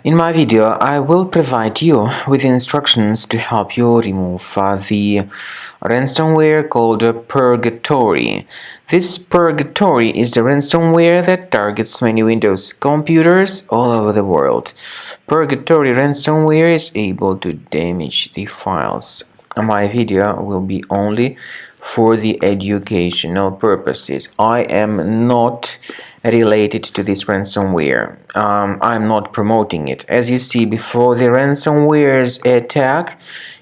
In my video, I will provide you with instructions to help you remove the ransomware called Purgatory. This Purgatory is the ransomware that targets many Windows computers all over the world. Purgatory ransomware is able to damage the files. My video will be only for the educational purposes. I am not related to this ransomware. I'm not promoting it. As you see, before the ransomware's attack,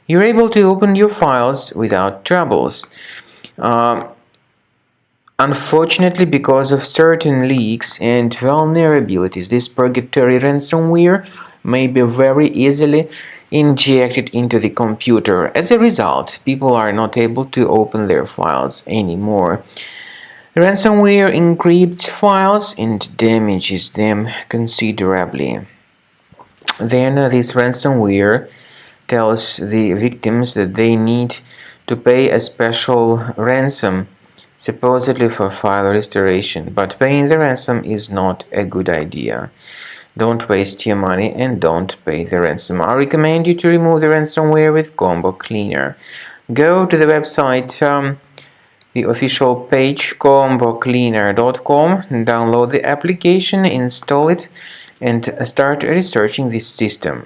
you're able to open your files without troubles. Unfortunately, because of certain leaks and vulnerabilities, this Purgatory ransomware may be very easily injected into the computer. As a result, people are not able to open their files anymore. The ransomware encrypts files and damages them considerably. Then this ransomware tells the victims that they need to pay a special ransom, supposedly for file restoration, but paying the ransom is not a good idea. Don't waste your money and don't pay the ransom. I recommend you to remove the ransomware with Combo Cleaner. Go to the website, the official page combocleaner.com, download the application, install it, and start researching this system.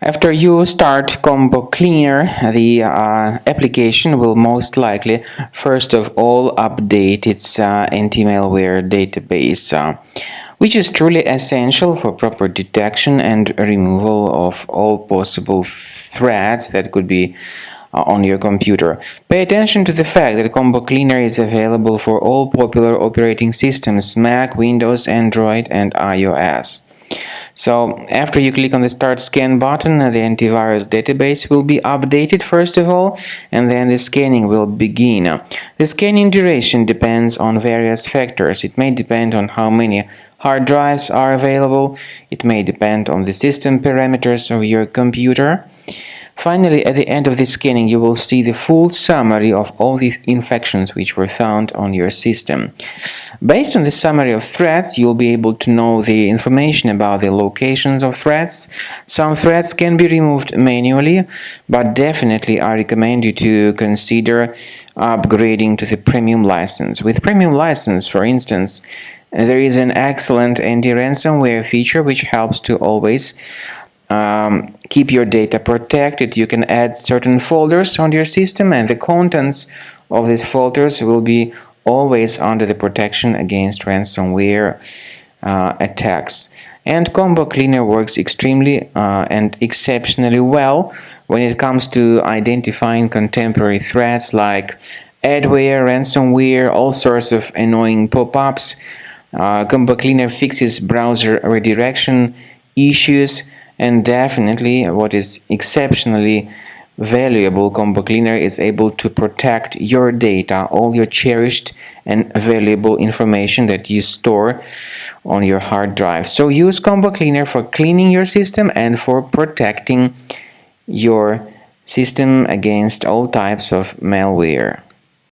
After you start Combo Cleaner, the application will most likely first of all update its anti-malware database, which is truly essential for proper detection and removal of all possible threats that could be on your computer. Pay attention to the fact that Combo Cleaner is available for all popular operating systems: Mac, Windows, Android, and iOS. So after you click on the Start Scan button, the antivirus database will be updated first of all, and then the scanning will begin. The scanning duration depends on various factors. It may depend on how many hard drives are available. It may depend on the system parameters of your computer. Finally, at the end of the scanning, you will see the full summary of all the infections which were found on your system. Based on the summary of threats, you'll be able to know the information about the locations of threats. Some threats can be removed manually, but definitely I recommend you to consider upgrading to the premium license. With premium license, for instance, there is an excellent anti-ransomware feature which helps to always keep your data protected. You can add certain folders on your system, and the contents of these folders will be always under the protection against ransomware attacks. And Combo Cleaner works extremely and exceptionally well when it comes to identifying contemporary threats like adware, ransomware, all sorts of annoying pop-ups. Combo Cleaner fixes browser redirection issues. And definitely, what is exceptionally valuable, Combo Cleaner is able to protect your data, all your cherished and valuable information that you store on your hard drive. So use Combo Cleaner for cleaning your system and for protecting your system against all types of malware.